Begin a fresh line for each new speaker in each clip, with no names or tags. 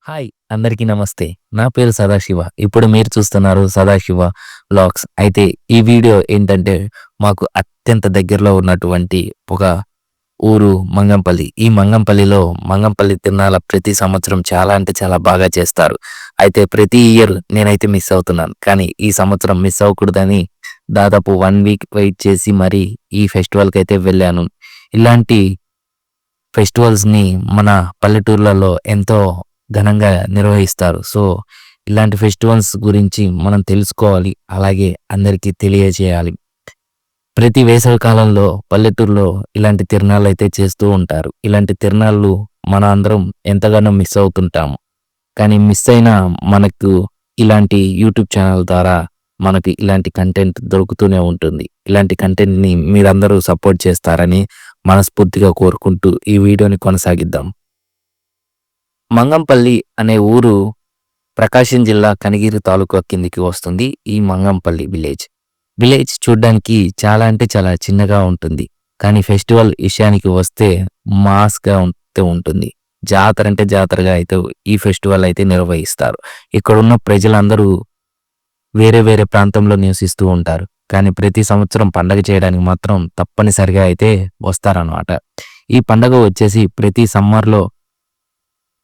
Hi! అందరికీ నమస్తే. నా పేరు సదాశివ. ఇప్పుడు మీరు చూస్తున్నారు సదాశివ వ్లాగ్స్. అయితే ఈ వీడియో ఏంటంటే మాకు అత్యంత దగ్గరలో ఉన్నటువంటి ఒక ఊరు మంగంపల్లి. ఈ మంగంపల్లిలో మంగంపల్లి తిరునాళ్ళ ప్రతి సంవత్సరం చాలా అంటే చాలా బాగా చేస్తారు. అయితే ప్రతి ఇయర్ నేనైతే మిస్ అవుతున్నాను. కానీ ఈ సంవత్సరం మిస్ అవ్వకూడదని దాదాపు 1 వీక్ వెయిట్ చేసి మరి ఈ ఫెస్టివల్‌కైతే వెళ్ళాను. ఇలాంటి ఫెస్టివల్స్‌ని మన పల్లెటూర్లలో ఎంతో ఘనంగా నిర్వహిస్తారు. సో, ఇలాంటి ఫెస్టివల్స్ గురించి మనం తెలుసుకోవాలి. అలాగే అందరికీ తెలియజేయాలి. ప్రతి వేసవి కాలంలో పల్లెటూరులో ఇలాంటి తిరణాలైతే చేస్తూ ఉంటారు. ఇలాంటి తిరణాలు మన అందరం ఎంతగానో మిస్ అవుతుంటాము. కానీ మిస్ అయినా మనకు ఇలాంటి యూట్యూబ్ ఛానల్ ద్వారా మనకి ఇలాంటి కంటెంట్ దొరుకుతూనే ఉంటుంది. ఇలాంటి కంటెంట్‌ని మీరందరూ సపోర్ట్ చేస్తారని మనస్ఫూర్తిగా కోరుకుంటూ ఈ వీడియోని కొనసాగిద్దాం. మంగంపల్లి అనే ఊరు ప్రకాశం జిల్లా కనిగిరి తాలూకా కిందికి వస్తుంది. ఈ మంగంపల్లి విలేజ్. విలేజ్ చూడ్డానికి చాలా అంటే చాలా చిన్నగా ఉంటుంది. కానీ ఫెస్టివల్ విషయానికి వస్తే మాస్‌గా ఉంటుంది. జాతర అంటే జాతరగా అయితే ఈ ఫెస్టివల్ అయితే నిర్వహిస్తారు. ఇక్కడున్న ప్రజలందరూ వేరే వేరే ప్రాంతంలో నివసిస్తూ ఉంటారు. కానీ ప్రతి సంవత్సరం పండగ చేయడానికి మాత్రం తప్పనిసరిగా అయితే వస్తారనమాట. ఈ పండగ వచ్చేసి ప్రతి సమ్మర్‌లో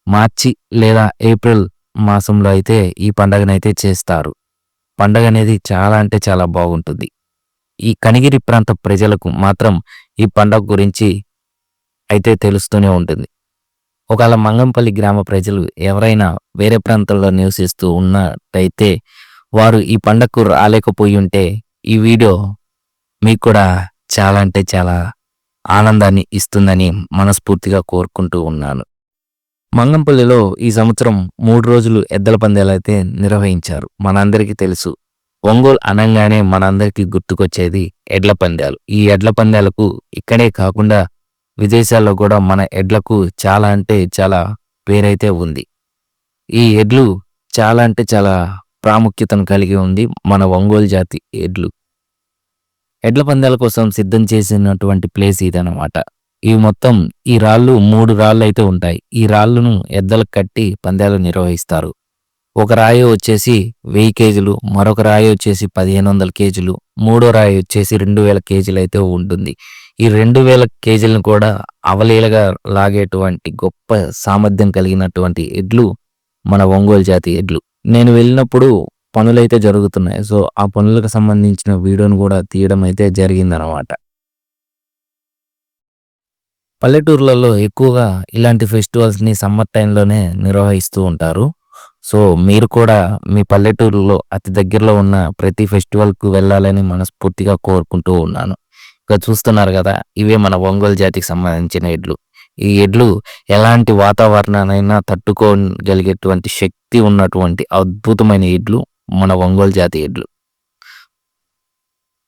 మార్చి లేదా ఏప్రిల్ మాసంలో అయితే ఈ పండగనైతే చేస్తారు. పండగ అనేది చాలా అంటే చాలా బాగుంటుంది. ఈ కనిగిరి ప్రాంత ప్రజలకు మాత్రం ఈ పండగ గురించి అయితే తెలుస్తూనే ఉంటుంది. ఒకవేళ మంగంపల్లి గ్రామ ప్రజలు ఎవరైనా వేరే ప్రాంతంలో నివసిస్తూ ఉన్నట్టయితే వారు ఈ పండగకు రాలేకపోయి ఉంటే ఈ వీడియో మీకు కూడా చాలా అంటే చాలా ఆనందాన్ని ఇస్తుందని మనస్ఫూర్తిగా కోరుకుంటూ ఉన్నాను. మంగంపల్లిలో ఈ సంవత్సరం 3 రోజులు ఎద్దల పందాలైతే నిర్వహించారు. మనందరికీ తెలుసు. ఒంగోలు అనంగానే మనందరికీ గుర్తుకొచ్చేది ఎడ్ల పందాలు. ఈ ఎడ్ల పందాలకు ఇక్కడే కాకుండా విదేశాల్లో కూడా మన ఎడ్లకు చాలా అంటే చాలా పేరైతే ఉంది. ఈ ఎడ్లు చాలా అంటే చాలా ప్రాముఖ్యతను కలిగి ఉంది మన ఒంగోలు జాతి ఎడ్లు. ఎడ్ల పందాల కోసం సిద్ధం చేసినటువంటి ప్లేస్ ఇదనమాట. ఇవి మొత్తం ఈ రాళ్ళు 3 రాళ్ళైతే ఉంటాయి. ఈ రాళ్ళను ఎద్దలకు కట్టి పందాలు నిర్వహిస్తారు. ఒక రాయి వచ్చేసి 1000 కేజీలు, మరొక రాయి వచ్చేసి 1500 కేజీలు, మూడో రాయి వచ్చేసి 2000 కేజీలైతే ఉంటుంది. ఈ 2000 కేజీలను కూడా అవలీలగా లాగేటువంటి గొప్ప సామర్థ్యం కలిగినటువంటి ఎడ్లు మన ఒంగోలు జాతి ఎడ్లు. నేను వెళ్ళినప్పుడు పనులైతే జరుగుతున్నాయి. సో, ఆ పనులకు సంబంధించిన వీడియోను కూడా తీయడం అయితే జరిగిందనమాట. పల్లెటూర్లలో ఎక్కువగా ఇలాంటి ఫెస్టివల్స్‌ని సమ్మర్ టైంలోనే నిర్వహిస్తూ ఉంటారు. సో, మీరు కూడా మీ పల్లెటూరులో అతి దగ్గరలో ఉన్న ప్రతి ఫెస్టివల్‌కు వెళ్ళాలని మనస్ఫూర్తిగా కోరుకుంటూ ఉన్నాను. ఇక్కడ చూస్తున్నారు గదా! ఇవే మన ఒంగోలు జాతికి సంబంధించిన ఎడ్లు. ఈ ఎడ్లు ఎలాంటి వాతావరణాన్నైనా తట్టుకోగలిగేటువంటి శక్తి ఉన్నటువంటి అద్భుతమైన ఎడ్లు మన ఒంగోలు జాతి ఎడ్లు.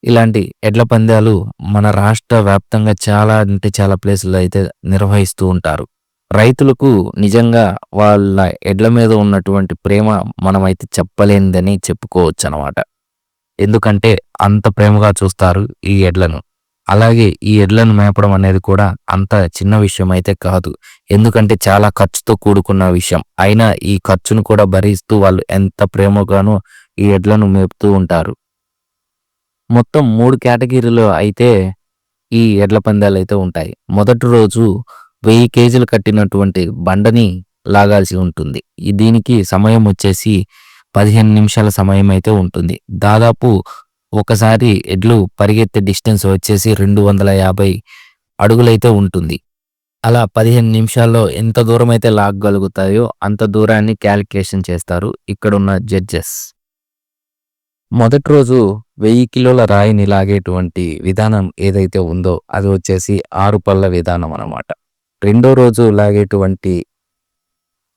ఇలాంటి ఎడ్ల పందాలు మన రాష్ట్ర వ్యాప్తంగా చాలా అంటే చాలా ప్లేసుల్లో అయితే నిర్వహిస్తూ ఉంటారు. రైతులకు నిజంగా వాళ్ళ ఎడ్ల మీద ఉన్నటువంటి ప్రేమ మనమైతే చెప్పలేనిదని చెప్పుకోవచ్చనమాట. ఎందుకంటే అంత ప్రేమగా చూస్తారు ఈ ఎడ్లను. అలాగే ఈ ఎడ్లను మేపడం అనేది కూడా అంత చిన్న విషయం అయితే కాదు. ఎందుకంటే చాలా ఖర్చుతో కూడుకున్న విషయం. అయినా ఈ ఖర్చును కూడా భరిస్తూ వాళ్ళు ఎంత ప్రేమగానో ఈ ఎడ్లను మేపుతూ ఉంటారు. మొత్తం 3 కేటగిరీలో అయితే ఈ ఎడ్ల పందాలైతే ఉంటాయి. మొదటి రోజు 1000 కేజీలు కట్టినటువంటి బండని లాగాల్సి ఉంటుంది. దీనికి సమయం వచ్చేసి 15 నిమిషాల సమయం అయితే ఉంటుంది. దాదాపు ఒకసారి ఎడ్లు పరిగెత్తే డిస్టెన్స్ వచ్చేసి 250 అడుగులైతే ఉంటుంది. అలా 15 నిమిషాల్లో ఎంత దూరమైతే లాగగలుగుతాయో అంత దూరాన్ని క్యాలిక్యులేషన్ చేస్తారు ఇక్కడున్న జడ్జెస్. మొదటి రోజు 1000 కిలోల రాయిని లాగేటువంటి విధానం ఏదైతే ఉందో అది వచ్చేసి 6 పళ్ళ విధానం అన్నమాట. రెండో రోజు లాగేటువంటి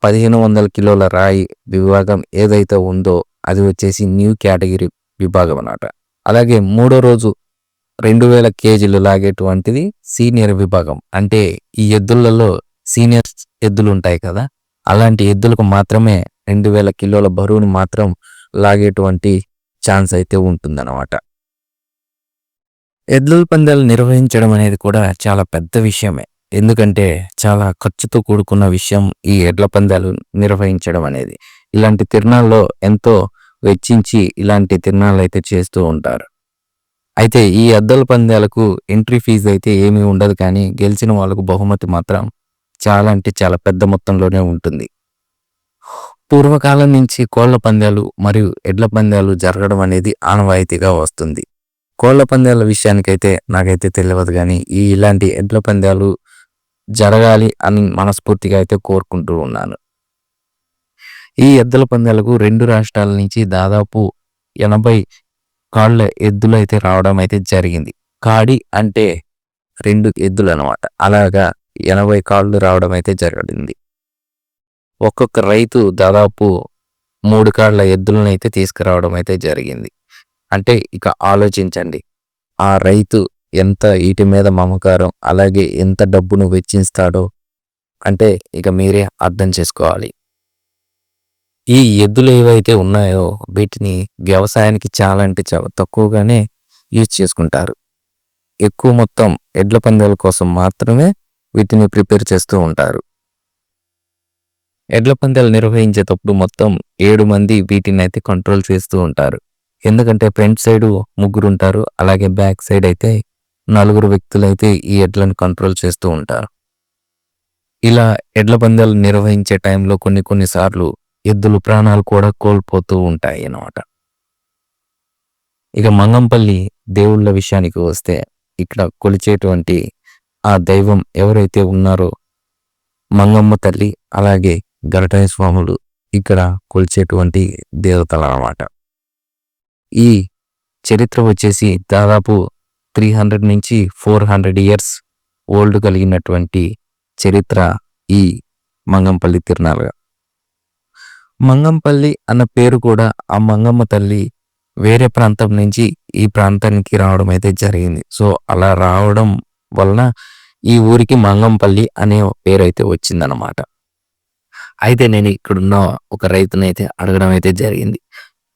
1500 కిలోల రాయి విభాగం ఏదైతే ఉందో అది వచ్చేసి న్యూ కేటగిరీ విభాగం అన్నమాట. అలాగే మూడో రోజు 2000 కేజీలు లాగేటువంటిది సీనియర్ విభాగం. అంటే ఈ ఎద్దులలో సీనియర్ ఎద్దులు ఉంటాయి కదా, అలాంటి ఎద్దులకు మాత్రమే 2000 కిలోల బరువుని మాత్రం లాగేటువంటి ఛాన్స్ అయితే ఉంటుందన్నమాట. ఎద్దుల పందాలు నిర్వహించడం అనేది కూడా చాలా పెద్ద విషయమే. ఎందుకంటే చాలా ఖర్చుతో కూడుకున్న విషయం ఈ ఎడ్ల పందాలు నిర్వహించడం అనేది. ఇలాంటి తిరునాళ్ళలో ఎంతో వెచ్చించి ఇలాంటి తిరునాళ్ళైతే చేస్తూ ఉంటారు. అయితే ఈ ఎద్దుల పందాలకు ఎంట్రీ ఫీజు అయితే ఏమీ ఉండదు, కానీ గెలిచిన వాళ్ళకు బహుమతి మాత్రం చాలా అంటే చాలా పెద్ద మొత్తంలోనే ఉంటుంది. పూర్వకాలం నుంచి కోళ్ల పందాలు మరియు ఎడ్ల పందాలు జరగడం అనేది ఆనవాయితీగా వస్తుంది. కోళ్ల పందాల విషయానికైతే నాకైతే తెలియదు, కానీ ఇలాంటి ఎడ్ల పందాలు జరగాలి అని మనస్ఫూర్తిగా అయితే కోరుకుంటూ ఉన్నాను. ఈ ఎద్దుల పందాలకు 2 రాష్ట్రాల నుంచి దాదాపు 80 కాళ్ళ ఎద్దులు అయితే రావడం అయితే జరిగింది. కాడి అంటే 2 ఎద్దులు అనమాట. అలాగా 80 కాళ్ళు రావడం అయితే జరిగింది. ఒక్కొక్క రైతు దాదాపు 3 కాళ్ళ ఎద్దులను అయితే తీసుకురావడం అయితే జరిగింది. అంటే ఇక ఆలోచించండి, ఆ రైతు ఎంత వీటి మీద మమకారం, అలాగే ఎంత డబ్బును వెచ్చిస్తాడో అంటే ఇక మీరే అర్థం చేసుకోవాలి. ఈ ఎద్దులు ఏవైతే ఉన్నాయో వీటిని వ్యవసాయానికి చాలా అంటే చాలా తక్కువగానే యూజ్ చేసుకుంటారు. ఎక్కువ మొత్తం ఎడ్ల పందాల కోసం మాత్రమే వీటిని ప్రిపేర్ చేస్తూ ఉంటారు. ఎడ్ల పందాలు నిర్వహించేటప్పుడు మొత్తం 7 మంది వీటిని అయితే కంట్రోల్ చేస్తూ ఉంటారు. ఎందుకంటే ఫ్రంట్ సైడ్ 3 ఉంటారు, అలాగే బ్యాక్ సైడ్ అయితే 4 వ్యక్తులైతే ఈ ఎడ్లను కంట్రోల్ చేస్తూ ఉంటారు. ఇలా ఎడ్ల పందాలు నిర్వహించే టైంలో కొన్నిసార్లు ఎద్దులు ప్రాణాలు కూడా కోల్పోతూ ఉంటాయి అన్నమాట. ఇక మంగంపల్లి దేవుళ్ళ విషయానికి వస్తే, ఇక్కడ కొలిచేటువంటి ఆ దైవం ఎవరైతే ఉన్నారో మంగమ్మ తల్లి, అలాగే గరటాయ స్వాములు ఇక్కడ కొలిచేటువంటి దేవతలు అన్నమాట. ఈ చరిత్ర వచ్చేసి దాదాపు 300 నుంచి 400 ఇయర్స్ ఓల్డ్ కలిగినటువంటి చరిత్ర ఈ మంగంపల్లి తిరునాళ్ళ. మంగంపల్లి అన్న పేరు కూడా ఆ మంగమ్మ తల్లి వేరే ప్రాంతం నుంచి ఈ ప్రాంతానికి రావడం అయితే జరిగింది. సో అలా రావడం వలన ఈ ఊరికి మంగంపల్లి అనే పేరు అయితే వచ్చిందనమాట. అయితే నేను ఇక్కడున్న ఒక రైతునైతే అడగడం అయితే జరిగింది.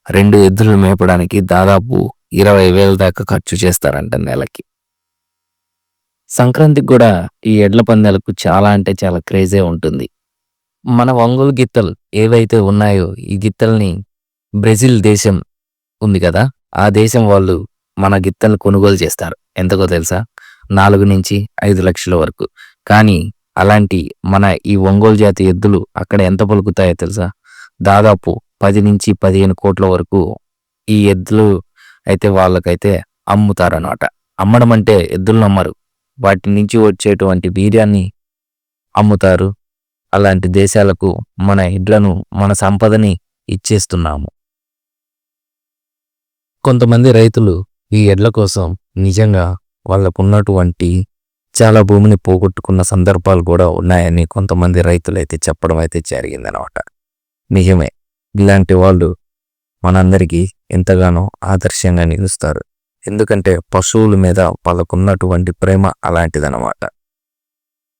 2 ఎద్దులు మేపడానికి దాదాపు 20,000 దాకా ఖర్చు చేస్తారంట నెలకి. సంక్రాంతికి కూడా ఈ ఎడ్ల పందాలకు చాలా అంటే చాలా క్రేజే ఉంటుంది. మన ఒంగోలు గిత్తలు ఏవైతే ఉన్నాయో ఈ గిత్తల్ని బ్రెజిల్ దేశం ఉంది కదా, ఆ దేశం వాళ్ళు మన గిత్తలు కొనుగోలు చేస్తారు. ఎంతకో తెలుసా? 4 నుంచి 5 లక్షల వరకు. కానీ అలాంటి మన ఈ ఒంగోలు జాతి ఎద్దులు అక్కడ ఎంత పలుకుతాయో తెలుసా? దాదాపు 10 నుంచి 15 కోట్ల వరకు ఈ ఎద్దులు అయితే వాళ్ళకైతే అమ్ముతారన్నమాట. అమ్మడం అంటే ఎద్దులను అమ్మరు, వాటి నుంచి వచ్చేటువంటి వీర్యాన్ని అమ్ముతారు. అలాంటి దేశాలకు మన ఎడ్లను, మన సంపదని ఇచ్చేస్తున్నాము. కొంతమంది రైతులు ఈ ఎడ్ల కోసం నిజంగా వాళ్ళకున్నటువంటి చాలా భూమిని పోగొట్టుకున్న సందర్భాలు కూడా ఉన్నాయని కొంతమంది రైతులు అయితే చెప్పడం అయితే జరిగిందనమాట. నిజమే, ఇలాంటి వాళ్ళు మనందరికీ ఎంతగానో ఆదర్శంగా నిలుస్తారు. ఎందుకంటే పశువుల మీద వాళ్ళకున్నటువంటి ప్రేమ అలాంటిదనమాట.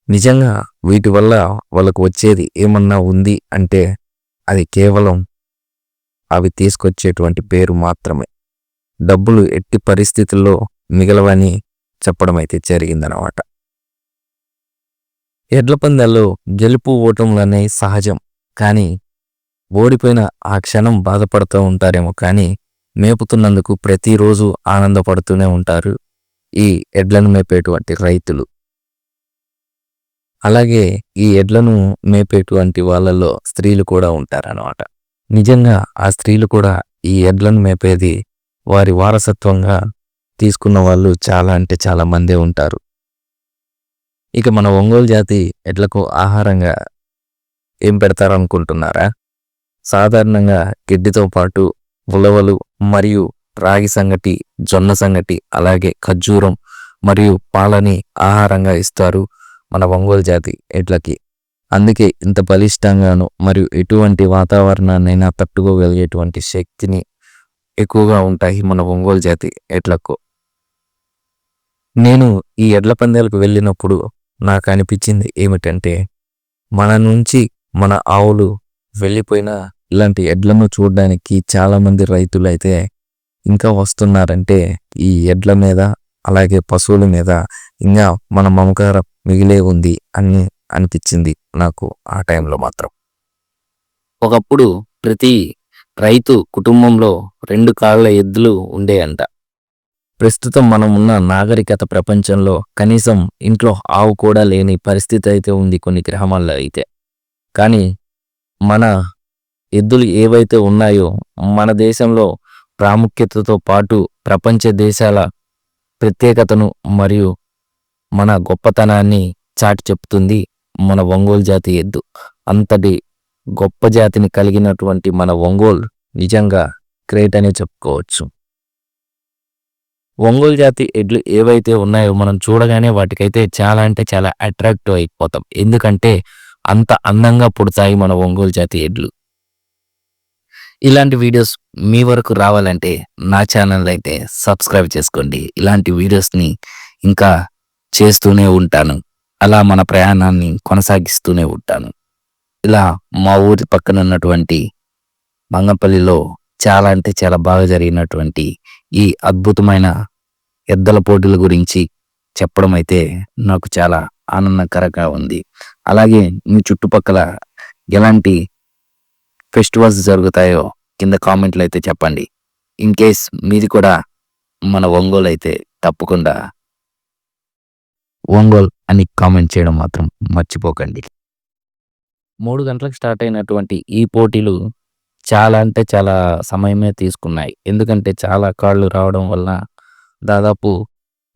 నిజంగా వీటి వల్ల వాళ్ళకు వచ్చేది ఏమన్నా ఉంది అంటే అది కేవలం అవి తీసుకొచ్చేటువంటి పేరు మాత్రమే. డబ్బులు ఎట్టి పరిస్థితుల్లో మిగలవని చెప్పడం అయితే జరిగిందనమాట. ఎడ్ల పందాల్లో గెలుపు ఓటములు అనేవి సహజం, కానీ ఓడిపోయిన ఆ క్షణం బాధపడుతూ ఉంటారేమో, కానీ మేపుతున్నందుకు ప్రతిరోజు ఆనందపడుతూనే ఉంటారు ఈ ఎడ్లను మేపేటువంటి రైతులు. అలాగే ఈ ఎడ్లను మేపేటువంటి వాళ్ళలో స్త్రీలు కూడా ఉంటారన్నమాట. నిజంగా ఆ స్త్రీలు కూడా ఈ ఎడ్లను మేపేది వారి వారసత్వంగా తీసుకున్న వాళ్ళు చాలా అంటే చాలా మందే ఉంటారు. ఇక మన ఒంగోలు జాతి ఎడ్లకు ఆహారంగా ఏం పెడతారనుకుంటున్నారా? సాధారణంగా గడ్డితో పాటు ఉలవలు మరియు రాగి సంగటి, జొన్న సంగటి, అలాగే ఖర్జూరం మరియు పాలని ఆహారంగా ఇస్తారు మన ఒంగోలు జాతి ఎడ్లకి. అందుకే ఇంత బలిష్టంగాను మరియు ఎటువంటి వాతావరణాన్నైనా తట్టుకోగలిగేటువంటి శక్తిని ఎక్కువగా ఉంటాయి మన ఒంగోలు జాతి ఎడ్లకు. నేను ఈ ఎడ్ల పందాలకు వెళ్ళినప్పుడు నాకు అనిపించింది ఏమిటంటే, మన నుంచి మన ఆవులు వెళ్ళిపోయిన ఇలాంటి ఎడ్లను చూడడానికి చాలామంది రైతులు అయితే ఇంకా వస్తున్నారంటే ఈ ఎడ్ల మీద, అలాగే పశువుల మీద ఇంకా మన మమకార మిగిలే ఉంది అని అనిపించింది నాకు ఆ టైంలో మాత్రం. ఒకప్పుడు ప్రతి రైతు కుటుంబంలో 2 కాళ్ళ ఎద్దులు ఉండేయంట. ప్రస్తుతం మనం ఉన్న నాగరికత ప్రపంచంలో కనీసం ఇంట్లో ఆవు కూడా లేని పరిస్థితి అయితే ఉంది కొన్ని గ్రామాల్లో అయితే. కానీ మన ఎద్దులు ఏవైతే ఉన్నాయో మన దేశంలో ప్రాముఖ్యతతో పాటు ప్రపంచ దేశాల ప్రత్యేకతను మరియు మన గొప్పతనాన్ని చాటి చెప్తుంది మన ఒంగోలు జాతి ఎద్దు. అంతటి గొప్ప జాతిని కలిగినటువంటి మన ఒంగోలు నిజంగా గ్రేట్ అనే చెప్పుకోవచ్చు. ఒంగోలు జాతి ఎడ్లు ఏవైతే ఉన్నాయో మనం చూడగానే వాటికైతే చాలా అంటే చాలా అట్రాక్టివ్ అయిపోతాం. ఎందుకంటే అంత అందంగా పుడతాయి మన ఒంగోలు జాతి ఎడ్లు. ఇలాంటి వీడియోస్ మీ వరకు రావాలంటే నా ఛానల్ అయితే సబ్స్క్రైబ్ చేసుకోండి. ఇలాంటి వీడియోస్ని ఇంకా చేస్తూనే ఉంటాను. అలా మన ప్రయాణాన్ని కొనసాగిస్తూనే ఉంటాను. ఇలా మా ఊరి పక్కన ఉన్నటువంటి మంగంపల్లిలో చాలా అంటే చాలా బాగా జరిగినటువంటి ఈ అద్భుతమైన ఎద్దల పోటీల గురించి చెప్పడం అయితే నాకు చాలా ఆనందకరంగా ఉంది. అలాగే మీ చుట్టుపక్కల ఎలాంటి ఫెస్టివల్స్ జరుగుతాయో కింద కామెంట్లు అయితే చెప్పండి. ఇన్ కేస్ మీది కూడా మన ఒంగోలు అయితే తప్పకుండా ఒంగోల్ అని కామెంట్ చేయడం మాత్రం మర్చిపోకండి. 3 గంటలకు స్టార్ట్ అయినటువంటి ఈ పోటీలు చాలా అంటే చాలా సమయమే తీసుకున్నాయి. ఎందుకంటే చాలా కాళ్ళు రావడం వల్ల దాదాపు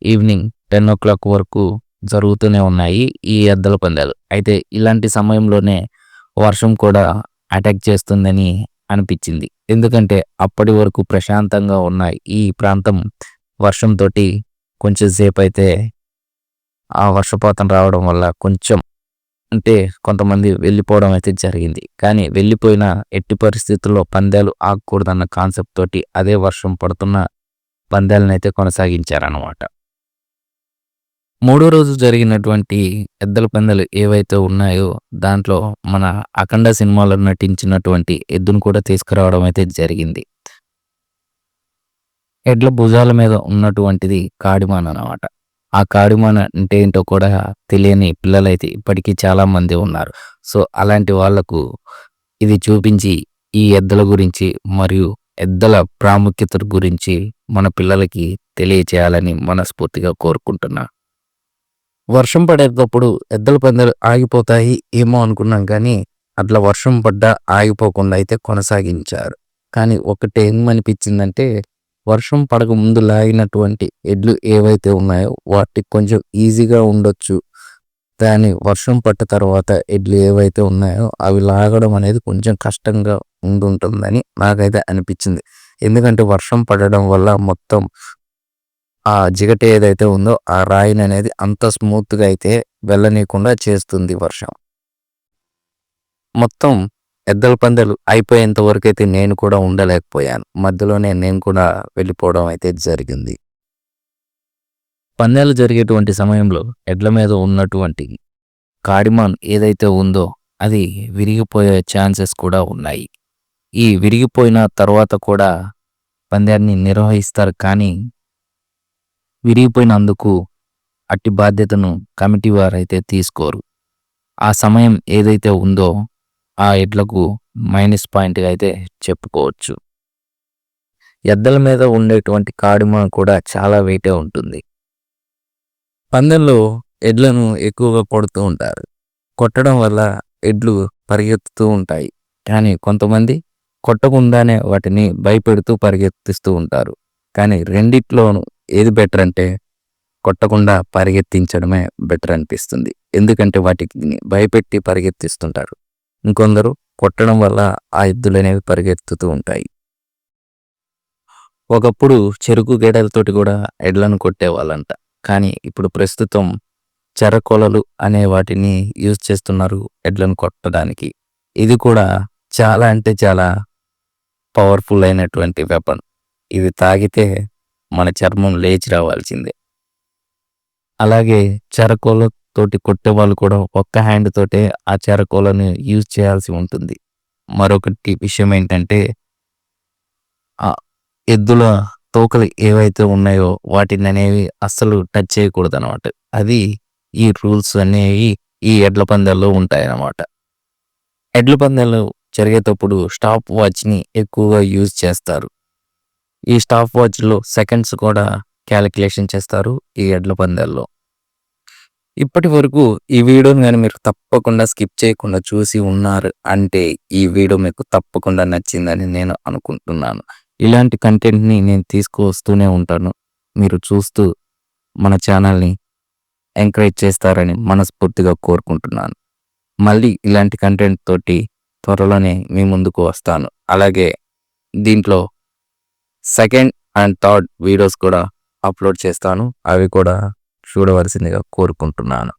ఈవినింగ్ 10 వరకు జరుగుతూనే ఉన్నాయి ఈ ఎద్దల పందాలు. అయితే ఇలాంటి సమయంలోనే వర్షం కూడా అటాక్ చేస్తుందని అనిపించింది. ఎందుకంటే అప్పటి వరకు ప్రశాంతంగా ఉన్న ఈ ప్రాంతం వర్షంతోటి కొంచెం సేపు అయితే ఆ వర్షపాతం రావడం వల్ల కొంచెం అంటే కొంతమంది వెళ్ళిపోవడం అయితే జరిగింది. కానీ వెళ్ళిపోయిన ఎట్టి పరిస్థితుల్లో పందాలు ఆగకూడదన్న కాన్సెప్ట్ తోటి అదే వర్షం పడుతున్న పందాలనైతే కొనసాగించారన్నమాట. మూడో రోజు జరిగినటువంటి ఎద్దల పందాలు ఏవైతే ఉన్నాయో దాంట్లో మన అఖండ సినిమాలో నటించినటువంటి ఎద్దును కూడా తీసుకురావడం అయితే జరిగింది. ఎడ్ల భుజాల మీద ఉన్నటువంటిది కాడిమాన్ అన్నమాట. ఆ కాడిమాన్ అంటే ఏంటో కూడా తెలియని పిల్లలైతే ఇప్పటికీ చాలా మంది ఉన్నారు. సో అలాంటి వాళ్లకు ఇది చూపించి ఈ ఎద్దల గురించి మరియు ఎద్దల ప్రాముఖ్యత గురించి మన పిల్లలకి తెలియచేయాలని మనస్ఫూర్తిగా కోరుకుంటున్నా. వర్షం పడేటప్పుడు ఎద్దల పందాలు ఆగిపోతాయి ఏమో అనుకున్నాం, కానీ అట్లా వర్షం పడ్డా ఆగిపోకుండా అయితే కొనసాగించారు. కానీ ఒకటి ఏమనిపించిందంటే వర్షం పడక ముందు లాగినటువంటి ఎడ్లు ఏవైతే ఉన్నాయో వాటికి కొంచెం ఈజీగా ఉండొచ్చు, కానీ వర్షం పట్ట తర్వాత ఎడ్లు ఏవైతే ఉన్నాయో అవి లాగడం అనేది కొంచెం కష్టంగా ఉంటుందని నాకైతే అనిపించింది. ఎందుకంటే వర్షం పడడం వల్ల మొత్తం ఆ జిగట ఏదైతే ఉందో ఆ రాయిని అనేది అంత స్మూత్గా అయితే వెళ్ళనీయకుండా చేస్తుంది వర్షం. మొత్తం ఎద్దల పందాలు అయిపోయేంత వరకు అయితే నేను కూడా ఉండలేకపోయాను. మధ్యలోనే నేను కూడా వెళ్ళిపోవడం అయితే జరిగింది. పందాలు జరిగేటువంటి సమయంలో ఎడ్ల మీద ఉన్నటువంటి కాడిమాన్ ఏదైతే ఉందో అది విరిగిపోయే ఛాన్సెస్ కూడా ఉన్నాయి. ఈ విరిగిపోయిన తర్వాత కూడా పందాన్ని నిర్వహిస్తారు, కానీ విరిగిపోయినందుకు అట్టి బాధ్యతను కమిటీ వారైతే తీసుకోరు. ఆ సమయం ఏదైతే ఉందో ఆ ఎడ్లకు మైనస్ పాయింట్గా అయితే చెప్పుకోవచ్చు. ఎద్దల మీద ఉండేటువంటి కాడిమ కూడా చాలా వెయిటే ఉంటుంది. పందెంలో ఎడ్లను ఎక్కువగా కొడుతూ ఉంటారు. కొట్టడం వల్ల ఎడ్లు పరిగెత్తుతూ ఉంటాయి, కానీ కొంతమంది కొట్టకుండానే వాటిని భయపెడుతూ పరిగెత్తిస్తూ ఉంటారు. కానీ రెండిట్లోనూ ఏది బెటర్ అంటే కొట్టకుండా పరిగెత్తించడమే బెటర్ అనిపిస్తుంది. ఎందుకంటే వాటికి భయపెట్టి పరిగెత్తిస్తుంటారు. ఇంకొందరు కొట్టడం వల్ల ఆ ఎద్దులు అనేవి పరిగెత్తుతూ ఉంటాయి. ఒకప్పుడు చెరుకు గేడలతోటి కూడా ఎడ్లను కొట్టేవాళ్ళంట, కానీ ఇప్పుడు ప్రస్తుతం చెరకొలలు అనే వాటిని యూజ్ చేస్తున్నారు ఎడ్లను కొట్టడానికి. ఇది కూడా చాలా అంటే చాలా పవర్ఫుల్ అయినటువంటి వెపన్. ఇది తాగితే మన చర్మం లేచి రావాల్సిందే. అలాగే చెరకోలతోటి కొట్టే వాళ్ళు కూడా ఒక్క హ్యాండ్ తోటే ఆ చెరకోలను యూజ్ చేయాల్సి ఉంటుంది. మరొకటి విషయం ఏంటంటే ఆ ఎద్దుల తోకలు ఏవైతే ఉన్నాయో వాటిని అనేవి అస్సలు టచ్ చేయకూడదు అనమాట. అది ఈ రూల్స్ అనేవి ఈ ఎడ్ల పందాల్లో ఉంటాయన్నమాట. ఎడ్ల పందాలు జరిగేటప్పుడు స్టాప్ వాచ్‌ని ఎక్కువగా యూజ్ చేస్తారు. ఈ స్టాప్ వాచ్‌లో సెకండ్స్ కూడా క్యాలిక్యులేషన్ చేస్తారు ఈ ఎడ్ల పందాల్లో. ఇప్పటి వరకు ఈ వీడియోని గాని మీరు తప్పకుండా స్కిప్ చేయకుండా చూసి ఉన్నారు అంటే, ఈ వీడియో మీకు తప్పకుండా నచ్చిందని నేను అనుకుంటున్నాను. ఇలాంటి కంటెంట్‌ని నేను తీసుకువస్తూనే ఉంటాను. మీరు చూస్తూ మన ఛానల్‌ని ఎంకరేజ్ చేస్తారని మనస్ఫూర్తిగా కోరుకుంటున్నాను. మళ్ళీ ఇలాంటి కంటెంట్ తోటి త్వరలోనే మీ ముందుకు వస్తాను. అలాగే దీంట్లో సెకండ్ అండ్ థర్డ్ వీడియోస్ కూడా అప్లోడ్ చేస్తాను. అవి కూడా చూడవలసిందిగా కోరుకుంటున్నాను.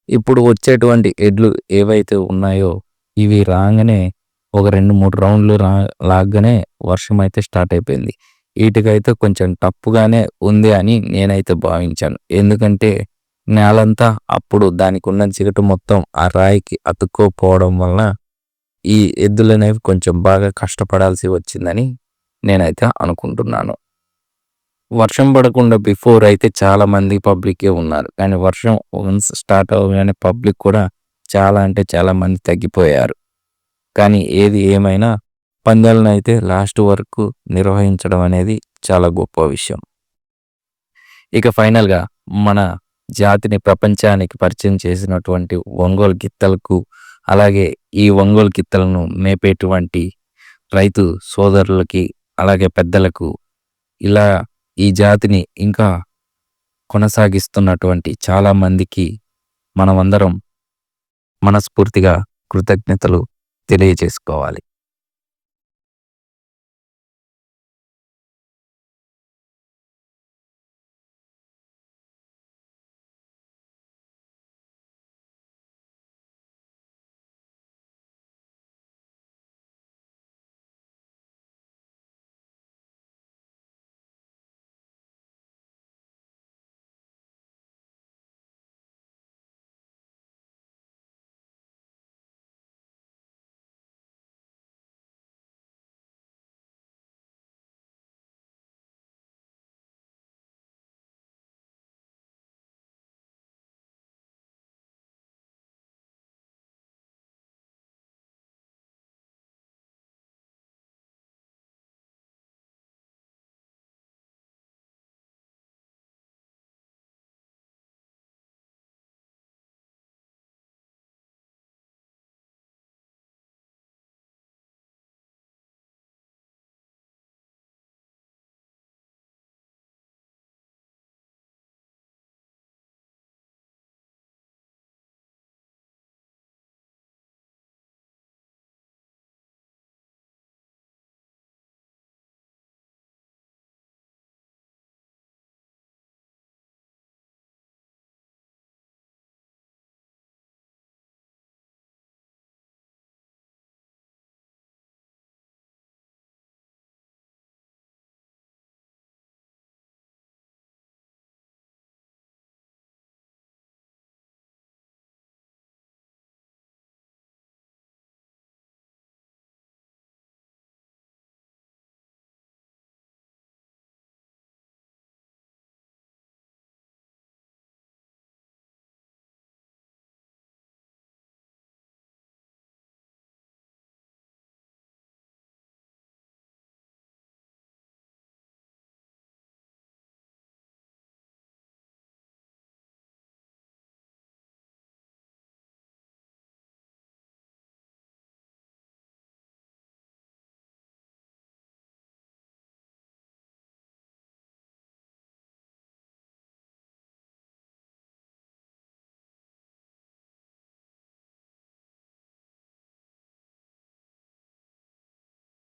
ఇప్పుడు వచ్చేటువంటి ఎడ్లు ఏవైతే ఉన్నాయో ఇవి రాగానే ఒక 2, 3 రౌండ్లు లాగ్గానే వర్షం అయితే స్టార్ట్ అయిపోయింది. వీటికైతే కొంచెం టఫ్‌గానే ఉంది అని నేనైతే భావించాను. ఎందుకంటే నేలంతా అప్పుడు దానికున్న జిగుటు మొత్తం ఆ రాయికి అతుక్కోపోవడం వలన ఈ ఎద్దులనేవి కొంచెం బాగా కష్టపడాల్సి వచ్చిందని నేనైతే అనుకుంటున్నాను. వర్షం పడకుండా బిఫోర్ అయితే చాలా మంది పబ్లికే ఉన్నారు. కానీ వర్షం వన్స్ స్టార్ట్ అవ్వగానే పబ్లిక్ కూడా చాలా అంటే చాలా మంది తగ్గిపోయారు. కానీ ఏది ఏమైనా పందాలనైతే లాస్ట్ వరకు నిర్వహించడం అనేది చాలా గొప్ప విషయం. ఇక ఫైనల్‌గా మన జాతిని ప్రపంచానికి పరిచయం చేసినటువంటి ఒంగోలు గిత్తలకు, అలాగే ఈ ఒంగోలు గిత్తలను మేపేటువంటి రైతు సోదరులకి, అలాగే పెద్దలకు, ఇలా ఈ జాతిని ఇంకా కొనసాగిస్తున్నటువంటి చాలా మందికి మనమందరం మనస్ఫూర్తిగా కృతజ్ఞతలు తెలియజేసుకోవాలి.